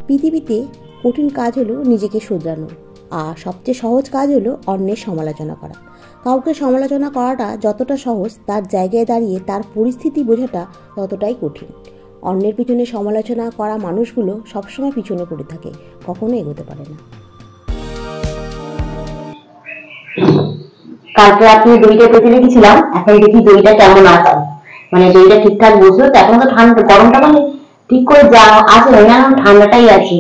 পৃথিবীতে কঠিন কাজ হলো নিজেকে শুধরানো, আর সবচেয়ে সহজ কাজ হলো অন্যের সমালোচনা করা। কাউকে সমালোচনা করাটা যতটা সহজ, তার জায়গায় দাঁড়িয়ে তার পরিস্থিতি বোঝাটা ততটাই কঠিন। অন্যের পিছনে সমালোচনা করা মানুষগুলো সবসময় পিছনে পড়ে থাকে, কখনো এগোতে পারে না। কালকে রাত্রে দইটা পেতে রেখেছিলাম, এখন দেখি দইটা কেমন আছে, মানে দইটা ঠিকঠাক বুঝলো তো। এখন তো ঠান্ডা, গরমটা মানে ঠিক করে যা আছে না, ঠান্ডাটাই আছে।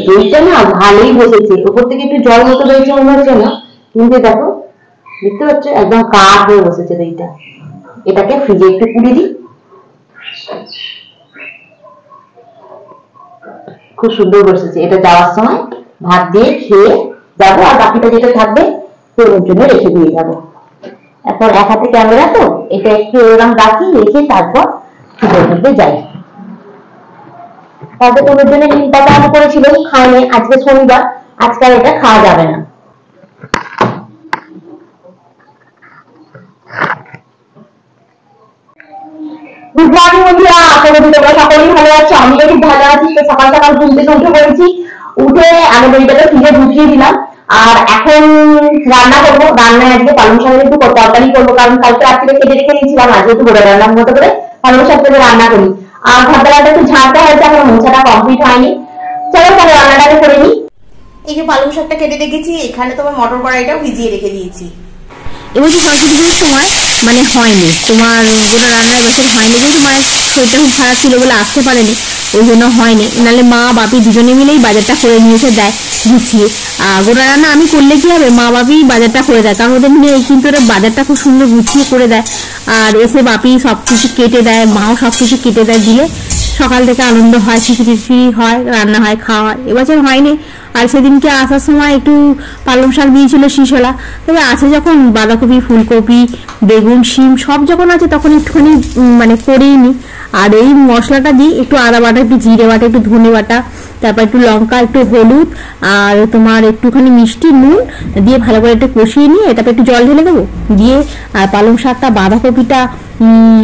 দইটা না ভালোই বসেছে, উপর থেকে একটু জল মতো রয়েছে মনে হচ্ছে না, কিন্তু দেখো দেখতে পাচ্ছ একদম কাঠ হয়ে বসেছে দইটা। এটাকে ফ্রিজে একটু পুড়ে দিই, খুব সুন্দর বসেছে। এটা যাওয়ার সময় ভাত দিয়ে খেয়ে যাবো, আর বাকিটা যেটা থাকবে তোর জন্য রেখে দিয়ে যাবো। এখন এক হাতে ক্যামেরা তো, এটা একটু এরকম রাখি, রেখে তারপর ফ্রিজের মধ্যে যাই। তারপর তোর জন্য নিম পাতা আমি করেছিলাম, খাইনি, আজকে শনিবার, আজকাল এটা খাওয়া যাবে না। গুড মর্নিং বন্ধুরা, আশা করি তোমরা সকলেই ভালো আছো। আমি খুব ভালো আছি। তো সকাল সকাল ঘুম থেকে উঠে পড়েছি, উঠে আমি দইটাকে ফ্রিজে ঢুকিয়ে দিলাম। আর এখন রান্না করবো। রান্নায় আজকে পালং শাকের একটু তরকারি করবো, কারণ কালকে রাত্রে কেটে রেখে দিয়েছিলাম, আজকে একটু করে রান্নার মতো করে পালং শাক থেকে রান্না করি। আর ঘরটাটা একটু ঝাঁটা হয়েছে, এখন মোছাটা কমপ্লিট হয়নি। চলো তাহলে রান্নাটাকে করে নিই। এই যে পালং শাকটা কেটে রেখেছি, এখানে তোমার মটর কড়াইটাও ভিজিয়ে রেখে দিয়েছি। এবছর সরস্বতী পুজোর সময় মানে হয়নি, তোমার গোটা রান্নার বছর হয়নি, কিন্তু মায়ের শরীরটা খুব খারাপ ছিল বলে আসতে পারেনি, ওই জন্য হয়নি। নাহলে মা বাপি দুজনে মিলেই বাজারটা করে নিয়ে এসে দেয় গুছিয়ে। আর গোটা রান্না আমি করলে কি হবে, মা বাপি বাজারটা করে দেয়, কারণ ওদের নিয়ে কিন্তু ওরা বাজারটা খুব সুন্দর গুছিয়ে করে দেয়। আর এসে বাপি সব কিছু কেটে দেয়, মাও সব কিছু কেটে দেয়, দিলে সকাল থেকে আনন্দ হয়, খিচুড়ি হয়, রান্না হয়, খাওয়া হয়। এবছর হয়নি। আর সেদিনকে আসার সময় একটু পালং শাক দিয়েছিল শিশলা, তবে আছে যখন বাঁধাকপি, ফুলকপি, বেগুন, শিম সব যখন আছে তখন একটুখানি মানে করেই নি। আর এই মশলাটা দিই, একটু আদা বাটা, একটু জিরে বাটা, একটু ধনে বাটা, তারপর একটু লঙ্কা, একটু হলুদ, আর তোমার একটুখানি মিষ্টি, নুন দিয়ে ভালো করে একটু কষিয়ে নিয়ে তারপর একটু জল ঢেলে দেবো, দিয়ে আর পালং শাকটা, বাঁধাকপিটা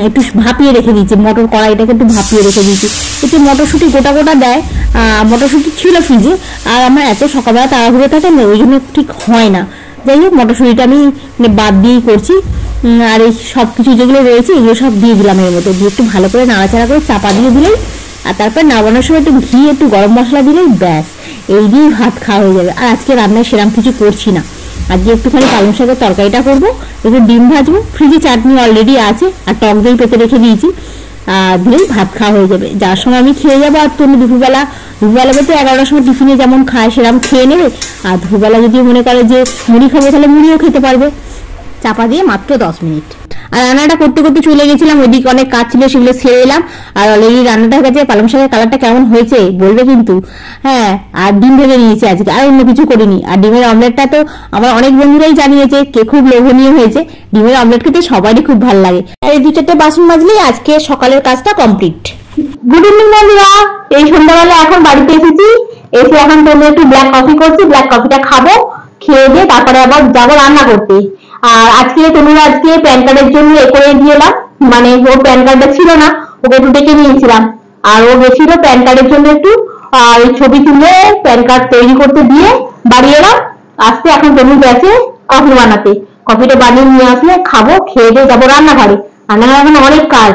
একটু ভাপিয়ে রেখে দিয়েছি, মটর কড়াইটাকে একটু ভাপিয়ে রেখে দিয়েছি। একটু মটরশুঁটি গোটা গোটা দেয়, মটরশুঁটি ছিল ফ্রিজে, আর আমার এত সকালবেলা তাড়াহুড়ো থাকে না, ওই জন্য ঠিক হয় না। যাই হোক, মটরশুঁটিটা আমি বাদ দিয়েই করছি। আর এই সব কিছু যেগুলো রয়েছে এগুলো সব দিয়ে দিলাম এর মধ্যে, দিয়ে একটু ভালো করে নাড়াচাড়া করে চাপা দিয়ে দিলেই, আর তারপর নামানোর সময় একটু ঘি, একটু গরম মশলা দিলেই ব্যাস, এই দিয়েই ভাত খাওয়া হয়ে যাবে। আর আজকে রান্নায় সেরকম কিছু করছি না, আজকে একটুখানি পালং শাকের তরকারিটা করবো, একটু ডিম ভাজবো, ফ্রিজে চাটনি অলরেডি আছে, আর টক দই পেতে রেখে দিয়েছি, দিলেই ভাত খাওয়া হয়ে যাবে। যার সময় আমি খেয়ে যাবো, আর তুমি দুপুরবেলা বলতে 11টার সময় টিফিনে যেমন খায় সেরকম খেয়ে নেবে। আর দুপুরবেলা যদি মনে করে যে মুড়ি খাবো, তাহলে মুড়িও খেতে পারবে, চাপা দিয়ে মাত্র 10 মিনিট। আর রান্নাটা করতে করতে চলে গেছিলাম, ওইদিকে অনেক কাজ ছিল, সেগুলো সেরে এলাম। আর অলরেডি রান্নাটা হয়ে গেছে। পালং শাকের কালারটা কেমন হয়েছে বলবে কিন্তু, হ্যাঁ। আর ডিম ভেজে নিয়েছি আজকে, আর অন্য কিছু করিনি। আর ডিমের অমলেটটা তো আমার অনেক বন্ধুরাই জানিয়েছে কে খুব লোভনীয় হয়েছে। ডিমের অমলেট খেতে সবারই খুব ভালো লাগে। আর এই 2-4টে বাসন মাজলেই আজকে সকালের কাজটা কমপ্লিট। গুড ইভিনিং বন্ধুরা, এই সন্ধ্যাবেলা এখন বাড়িতে এসেছি, এসে এখন তোমরা একটু ব্ল্যাক কফি করছি, ব্ল্যাক কফিটা খাবো, খেয়ে দিয়ে তারপরে আবার যাবো রান্না করতে। আর আজকে তোমরা আজকে প্যান কার্ডের জন্য এ করে দিয়েলাম, মানে ওর প্যান কার্ডটা ছিল না, ওকে একটু ডেকে নিয়েছিলাম। আর ও গেছিল প্যান কার্ডের জন্য একটু, আর ছবি তুলে প্যান কার্ড তৈরি করতে দিয়ে বাড়ি এলাম। আসতে এখন তনু গেছে কফি বানাতে, কফিটা বানিয়ে নিয়ে আসলে খাবো, খেয়ে দিয়ে যাবো রান্নাঘরে। রান্নাঘরে এখন অনেক কাজ।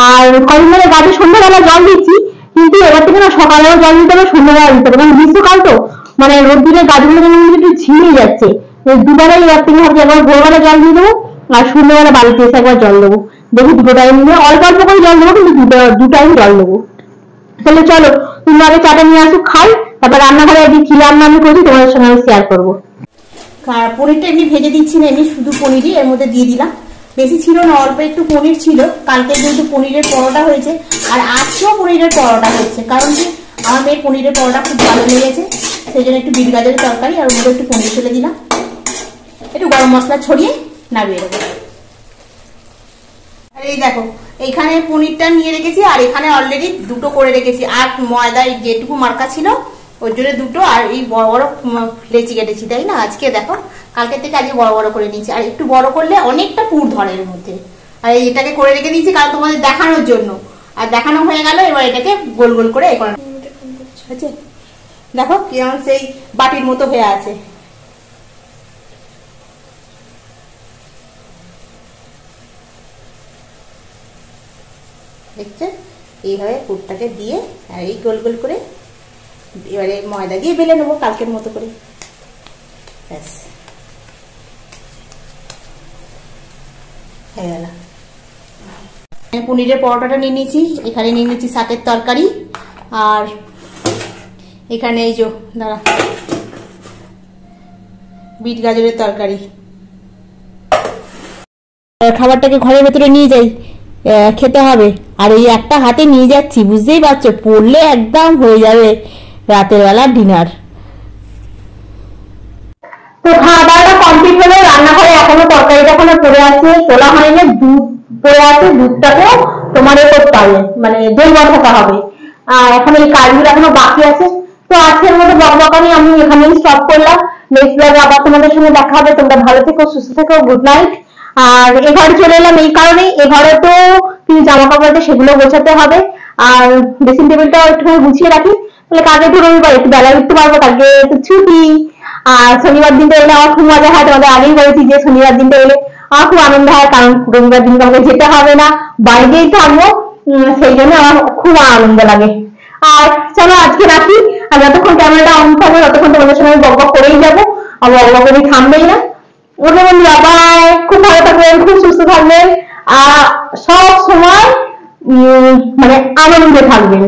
আর কদিন ধরে গাছে সন্ধ্যাবেলা জল দিচ্ছি, কিন্তু এবার থেকে না সকালেও জল দিতে হবে, সন্ধ্যাবেলা দিতে হবে, কারণ গ্রীষ্মকাল তো, মানে রোদ্দুরে গাছগুলো যেন একটু ঝিমিয়ে যাচ্ছে। দুবেলাই এবার থেকে ভাবছি, একবার ভোরবেলা জল দিয়ে দেবো, আর সন্ধ্যাবেলা বাড়িতে এসে একবার জল দেবো। দেখি দুটো টাইম দিয়ে অল্প অল্প করে জল দেবো, কিন্তু দু টাইম জল দেবো। তাহলে চলো তুমি আগে চাটা নিয়ে আসো, খাই, তারপর রান্নাঘরে আজকে কি রান্না আমি করছি তোমাদের সঙ্গে আমি শেয়ার করবো। পনিরটা এমনি ভেজে দিচ্ছি না, এমনি শুধু পনিরই এর মধ্যে দিয়ে দিলাম। বেশি ছিল না, অল্প একটু পনির ছিল। কালকে যেহেতু পনিরের পরোটা হয়েছে, আর আজকেও পনিরের পরোটা হচ্ছে, কারণ কি আমার মেয়ের পনিরের পরোটা খুব ভালো লেগেছে, সেই জন্য একটু বিট গাজরের তরকারি আর ওর মধ্যে একটু পনির ফেলে দিলাম, একটু গরম মশলা ছড়িয়ে নামিয়ে দেবো। আর এই দেখো, এখানে পনিরটা নিয়ে রেখেছি, আর এখানে অলরেডি দুটো করে রেখেছি। আর ময়দায় যেটুকু মার্কা ছিল ওর জন্য দুটো, আর এই বড় বড় লেচি কেটেছি, তাই না? আজকে দেখো, কালকে থেকে আজকে বড় বড় করে নিয়েছি। আর একটু বড় করলে অনেকটা পুর ধরে এর মধ্যে। আর এটাকে করে রেখে দিয়েছি কারণ তোমাদের দেখানোর জন্য। আর দেখানো হয়ে গেল, এবার এটাকে গোল গোল করে দেখো কেমন সেই বাটির মতো হয়ে আছে। দেখছেন, এইভাবে পুরটাকে দিয়ে আর এই গোল গোল করে এবারে ময়দা দিয়ে বেলে নেবো কালকের মতো করে। ব্যাস হয়ে গেল। পনিরের পরোটাটা নিয়ে নিয়েছি, এখানে নিয়ে নিয়েছি শাকের তরকারি, আর এখানে এই যে দাঁড়া বিট গাজরের তরকারি। খাবারটাকে ঘরের ভেতরে নিয়ে যাই, খেতে হবে। আর এই একটা হাতে নিয়ে যাচ্ছি, বুঝতেই পারছো পড়লে একদম হয়ে যাবে রাতের বেলা ডিনার। তো খাওয়া দাওয়াটা কমপ্লিট হলো, রান্নাঘরে এখনো তরকারিটা এখনো পড়ে আছে, তোলা হয়নি, দুধ পড়ে আছে, দুধটাকেও তোমার করতে হবে, মানে দই বসাতে হবে। আর এখন এই কাজগুলো এখনো বাকি আছে। তো আজকের মতো বকবকানি আমি এখানেই স্টপ করলাম। নেক্সট ব্লগে আবার তোমাদের সঙ্গে দেখা হবে। তোমরা ভালো থেকো, সুস্থ থেকো, গুড নাইট। আর এ ঘরে চলে এলাম এই কারণেই, এ ঘরে তো কিছু জামা কাপড় আছে সেগুলো গোছাতে হবে, আর ড্রেসিং টেবিলটাও একটুখানি গুছিয়ে রাখি। তাহলে কালকে তো রবিবার, একটু বেলা উঠতে পারবো, কালকে তো ছুটি। আর শনিবার দিনটা এলে আমার খুব মজা হয়, তোমাদের আগেই বলেছি যে শনিবার দিনটা এলে আমার খুব আনন্দ হয়, কারণ রবিবার দিনটা আমাকে যেতে হবে না, বাড়িতেই থাকবো, সেই জন্য আমার খুব আনন্দ লাগে। আর চলো আজকে রাখি, আর যতক্ষণ ক্যামেরাটা অন থাকবে ততক্ষণ তোমাদের সঙ্গে বকবক করেই যাবো, আর বকবক করে থামবেই না। ওটা বন্ধুরা বাই, খুব ভালো থাকবেন, খুব সুস্থ থাকবেন, আর সব সময় মানে আনন্দে থাকবেন।